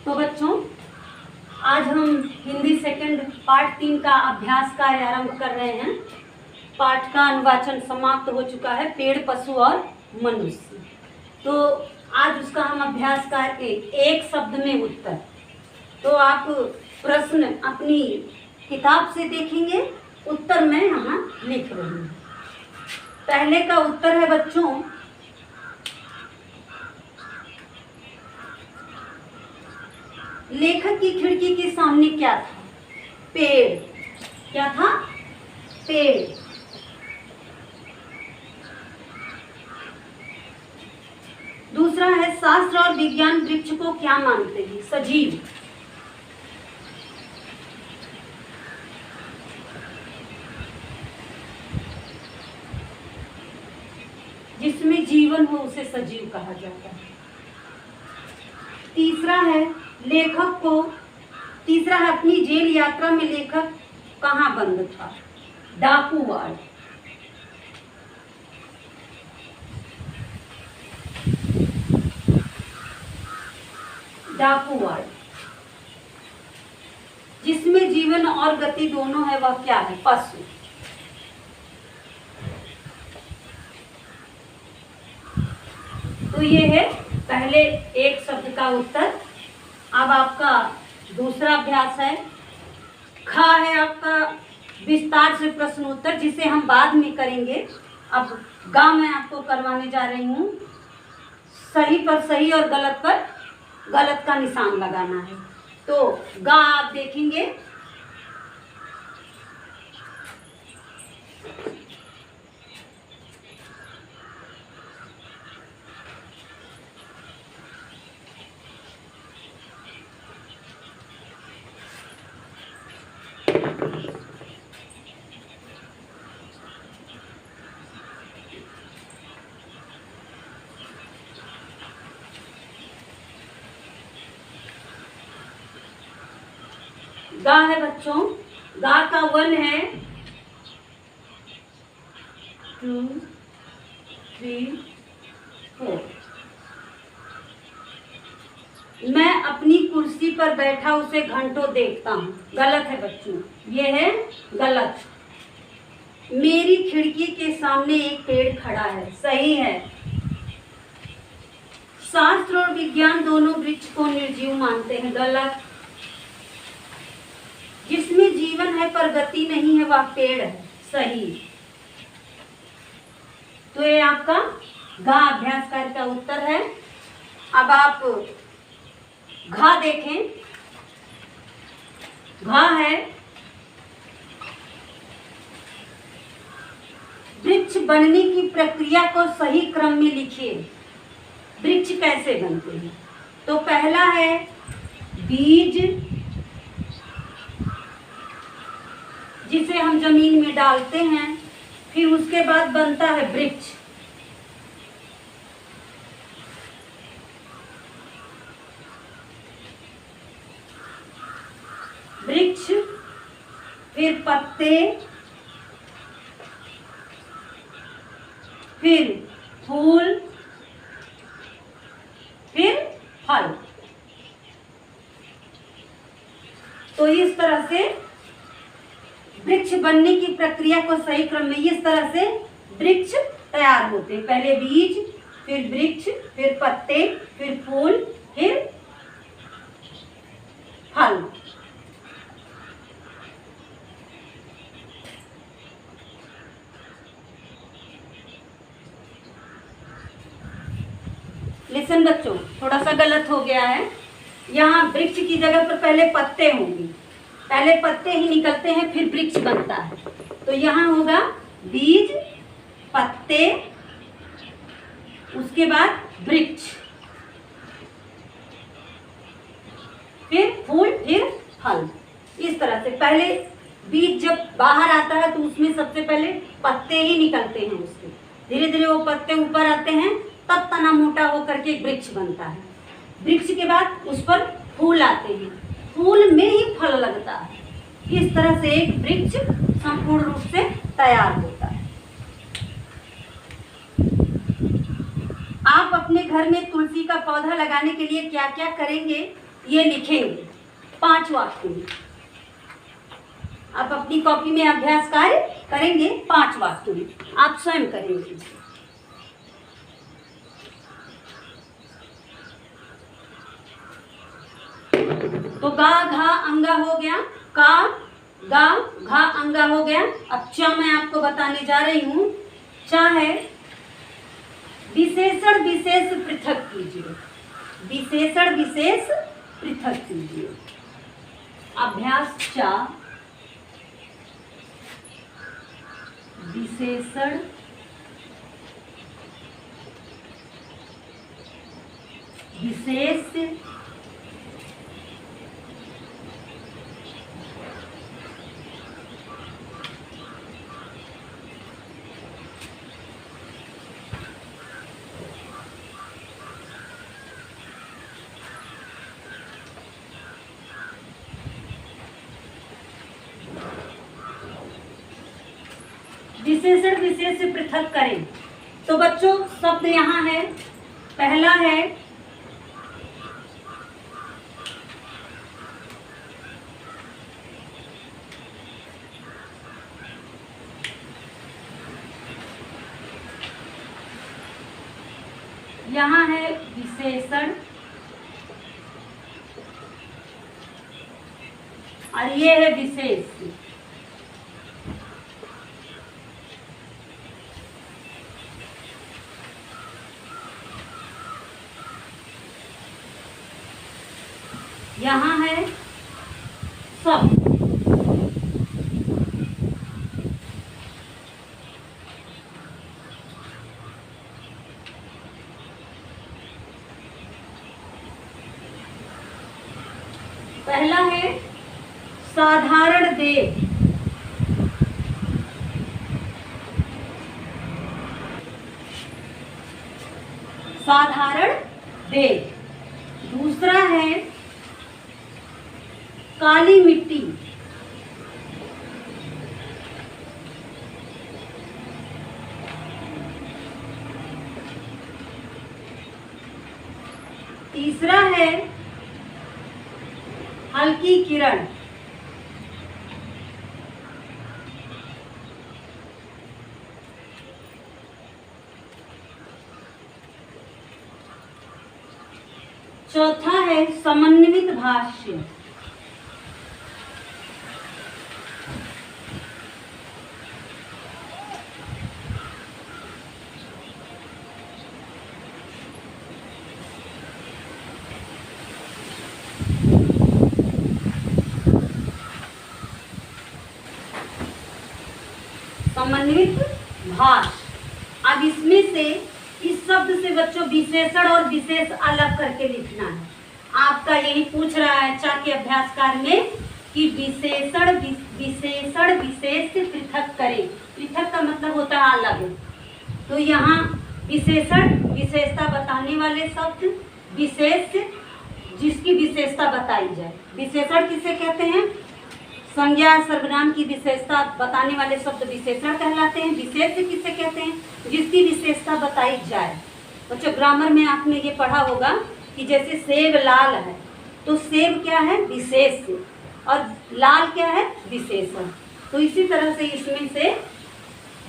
तो बच्चों, आज हम हिंदी सेकंड पार्ट 3 का अभ्यास कार्य आरंभ कर रहे हैं। पाठ का अनुवाचन समाप्त हो चुका है, पेड़, पशु और मनुष्य। तो आज उसका हम अभ्यास कार्य एक शब्द में उत्तर। तो आप प्रश्न अपनी किताब से देखेंगे, उत्तर मैं यहाँ लिख रही हूँ। पहले का उत्तर है बच्चों, लेखक की खिड़की के सामने क्या था? पेड़। क्या था? पेड़। दूसरा है, शास्त्र और विज्ञान वृक्ष को क्या मानते हैं? सजीव। जिसमें जीवन हो उसे सजीव कहा जाता है। तीसरा है, तीसरा है, अपनी जेल यात्रा में लेखक कहाँ बंद था? डाकूवाड़। डाकूवाड़। जिसमें जीवन और गति दोनों है वह क्या है? पशु। तो ये है पहले एक शब्द का उत्तर। अब आपका दूसरा अभ्यास है, खा है आपका विस्तार से प्रश्न उत्तर, जिसे हम बाद में करेंगे। अब गा मैं आपको करवाने जा रही हूँ। सही पर सही और गलत पर गलत का निशान लगाना है। तो गा आप देखेंगे। गा है बच्चों, गा का वन है 2, 3, 4। मैं अपनी कुर्सी पर बैठा उसे घंटों देखता हूँ। गलत है बच्चों, ये है गलत। मेरी खिड़की के सामने एक पेड़ खड़ा है। सही है। शास्त्र और विज्ञान दोनों वृक्ष को निर्जीव मानते हैं। गलत। जिसमें जीवन है पर गति नहीं है वह पेड़ है। सही। तो ये आपका घा अभ्यास कार्य का उत्तर है। अब आप घा देखें। घा है, वृक्ष बनने की प्रक्रिया को सही क्रम में लिखिए। वृक्ष कैसे बनते हैं? तो पहला है बीज, जिसे हम जमीन में डालते हैं, फिर उसके बाद बनता है वृक्ष। वृक्ष, फिर पत्ते, फिर फूल, फिर फल। तो इस तरह से वृक्ष बनने की प्रक्रिया को सही क्रम में, इस तरह से वृक्ष तैयार होते हैं। पहले बीज, फिर वृक्ष, फिर पत्ते, फिर फूल, फिर फल। लिसन बच्चों, थोड़ा सा गलत हो गया है। यहाँ वृक्ष की जगह पर पहले पत्ते होंगे। पहले पत्ते ही निकलते हैं, फिर वृक्ष बनता है। तो यहाँ होगा बीज, पत्ते, उसके बाद वृक्ष, फिर फूल, फिर फल। इस तरह से पहले बीज जब बाहर आता है तो उसमें सबसे पहले पत्ते ही निकलते हैं उसके। धीरे धीरे वो पत्ते ऊपर आते हैं, तब तना मोटा होकर के वृक्ष बनता है। वृक्ष के बाद उस पर फूल आते हैं, फूल में ही फल लगता है। इस तरह से एक वृक्ष संपूर्ण रूप से तैयार होता है। आप अपने घर में तुलसी का पौधा लगाने के लिए क्या क्या करेंगे? ये लिखेंगे 5 वाक्यों में। आप अपनी कॉपी में अभ्यास कार्य करेंगे 5 वाक्यों में, आप स्वयं करेंगे। तो गा घा अंगा हो गया, का गा घा अंगा हो गया। अब चा मैं आपको बताने जा रही हूं। चा है विशेषण विशेष पृथक कीजिए, विशेषण विशेष पृथक कीजिए। अभ्यास चा विशेषण विशेष विशेषण विशेष से पृथक करें। तो बच्चों शब्द यहाँ है, पहला है यहाँ है विशेषण और ये है विशेष। यहाँ है शब्द। पहला है साधारण देह, साधारण देह। दूसरा है काली मिट्टी, तीसरा है हल्की किरण, चौथा है समन्वित भाष्य। समन्वित भाष। अब इसमें से इस शब्द से बच्चों विशेषण और विशेष अलग करके लिखना है। आपका यही पूछ रहा है चा के अभ्यास कार्य में कि विशेषण विशेष से पृथक करें। पृथक का मतलब होता है अलग। तो यहाँ विशेषण विशेषता बताने वाले शब्द, विशेष जिसकी विशेषता बताई जाए। विशेषण किसे कहते हैं? संज्ञा सर्वनाम की विशेषता बताने वाले शब्द विशेषण कहलाते हैं। विशेष किसे कहते हैं? जिसकी विशेषता बताई जाए। बच्चों ग्रामर में आपने ये पढ़ा होगा कि जैसे सेब लाल है तो सेब क्या है? विशेष, और लाल क्या है? विशेषण। तो इसी तरह से इसमें से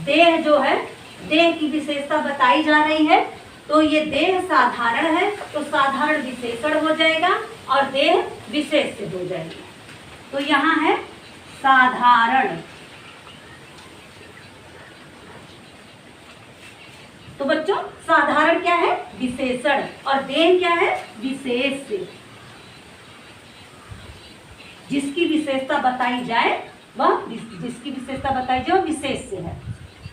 देह जो है, देह की विशेषता बताई जा रही है। तो ये देह साधारण है तो साधारण विशेषण हो जाएगा और देह विशेष से हो जाएगा। तो यहाँ है साधारण। तो बच्चों साधारण क्या है? विशेषण, और देह क्या है? विशेष। जिसकी विशेषता बताई जाए वह विशेष से है।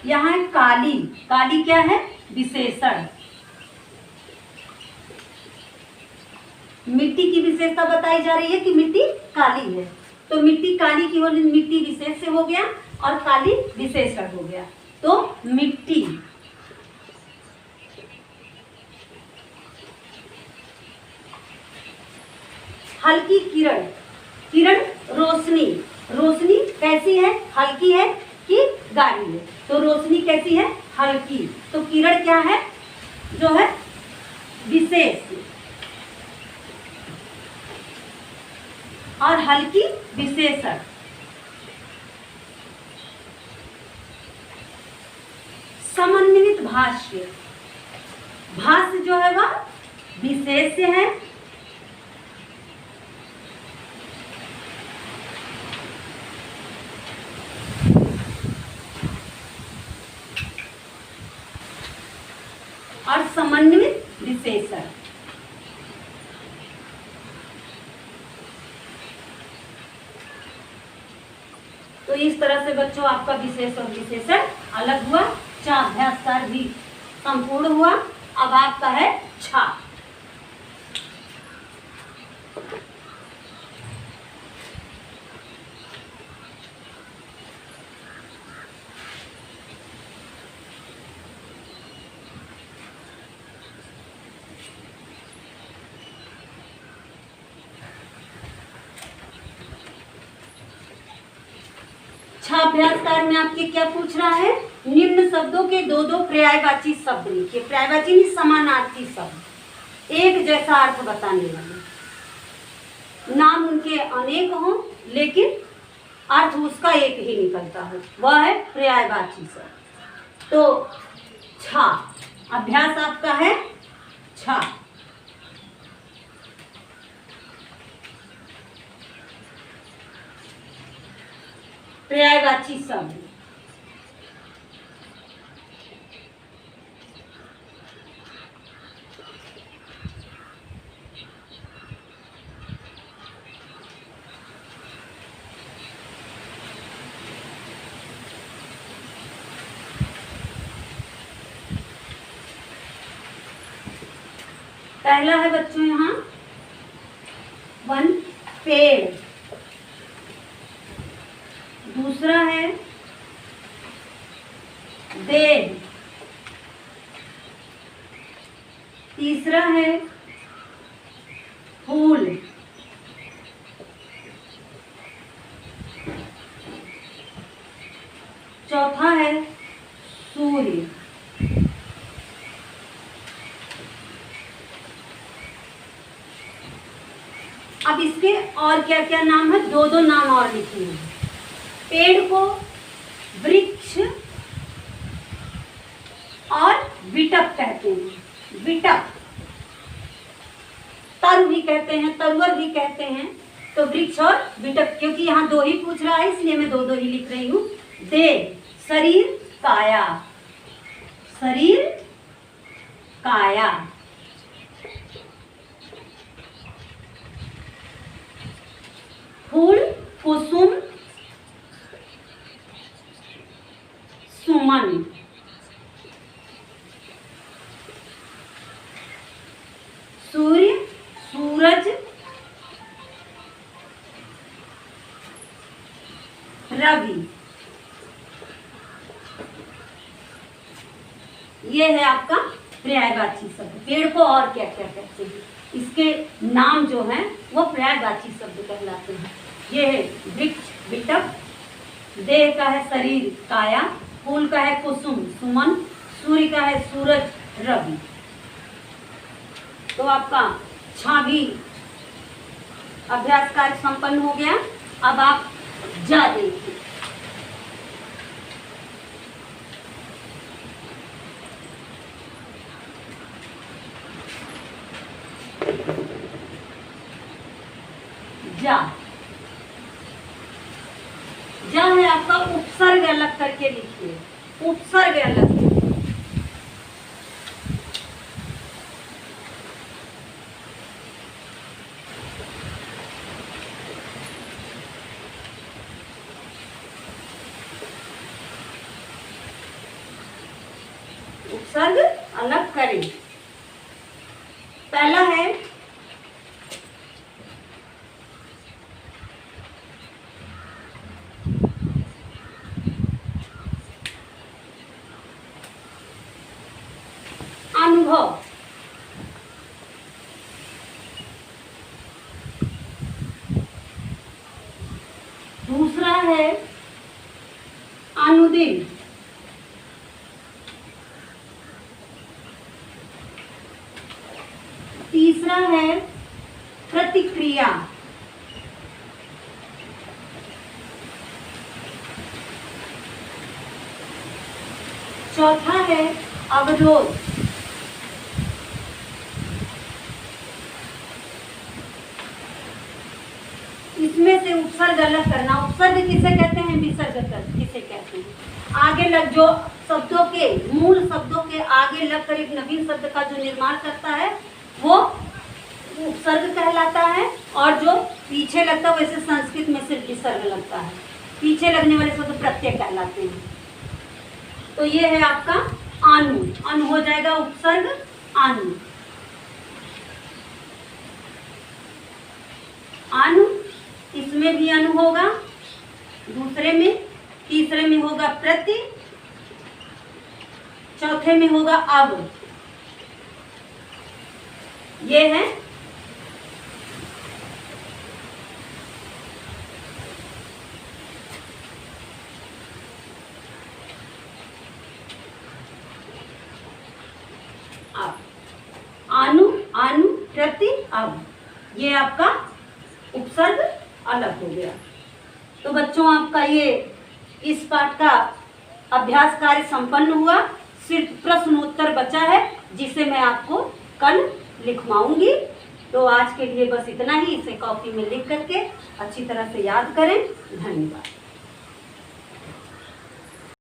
यहाँ है काली। काली क्या है? विशेषण। मिट्टी की विशेषता बताई जा रही है कि मिट्टी काली है, तो मिट्टी काली की होली मिट्टी विशेष से हो गया और काली विशेषण हो गया। तो मिट्टी। हल्की किरण। किरण रोशनी। रोशनी कैसी है? हल्की है कि गाढ़ी है? तो रोशनी कैसी है? हल्की। तो किरण क्या है? जो है विशेष। और हल्की विशेषण। समन्वित भाष्य, भाष्य जो है वह विशेष्य है। और समन्वित विशेषण। तो इस तरह से बच्चों आपका विशेष और विशेषण अलग हुआ, चा अभ्यास कार्य भी संपूर्ण हुआ। अब आपका है छा। अभ्यास कार्य में आपके क्या पूछ रहा है? निम्न शब्दों के दो दो पर्यायवाची शब्द लिखिए। पर्यायवाची नहीं, समानार्थी शब्द, एक जैसा अर्थ बताने वाले। नाम उनके अनेक हों लेकिन अर्थ उसका एक ही निकलता है, वह है पर्यायवाची शब्द। तो छा अभ्यास आपका है छा। पर्यायवाची शब्द। पहला है बच्चों यहाँ वन, पेड़। दूसरा है देह। तीसरा है फूल। चौथा है सूर्य। अब इसके और क्या क्या नाम है? दो दो नाम और लिखिए। पेड़ को वृक्ष और विटप कहते हैं। विटप, तरु भी कहते हैं, तरुवर भी कहते हैं। तो वृक्ष और विटप, क्योंकि यहाँ दो ही पूछ रहा है इसलिए मैं दो दो ही लिख रही हूँ। देह शरीर, काया शरीर, काया। फूल कुसुम, सुमन। सूर्य सूरज, रवि। ये है आपका पर्यायवाची शब्द। पेड़ को और क्या क्या कहते हैं? इसके नाम जो हैं वो पर्यायवाची शब्द कहलाते हैं। ये है वृक्ष विटप, देह का है शरीर काया, फूल का है कुसुम सुमन, सूर्य का है सूरज रवि। तो आपका छा भी अभ्यास कार्य संपन्न हो गया। अब आप जा देखिए। जा, जा है आपका उपसर्ग अलग करके लिखिए। उपसर्ग अलग, उपसर्ग अलग करें। पहला है अनुभव। दूसरा है अनुदिन। तीसरा है प्रतिक्रिया। चौथा है अवरोध। इसमें से उपसर्ग अलग करना। उपसर्ग किसे कहते हैं, विसर्ग किसे कहते हैं। आगे लग जो शब्दों के मूल शब्दों के आगे लगकर एक नवीन शब्द का जो निर्माण करता है वो उपसर्ग कहलाता है, और जो पीछे लगता है वैसे संस्कृत में सिर्फ विसर्ग लगता है। पीछे लगने वाले शब्द प्रत्यय कहलाते हैं। तो ये है आपका आनु। अनु हो जाएगा उपसर्ग आनु। अनु, इसमें भी अनु होगा, दूसरे में, तीसरे में होगा प्रति, चौथे में होगा अब। ये है अब। आनु, आनु, प्रति, अब। ये आपका उपसर्ग अलग हो गया। तो बच्चों आपका ये इस पाठ का अभ्यास कार्य संपन्न हुआ। सिर्फ प्रश्नोत्तर बचा है जिसे मैं आपको कल लिखवाऊंगी। तो आज के लिए बस इतना ही। इसे कॉपी में लिख करके अच्छी तरह से याद करें। धन्यवाद।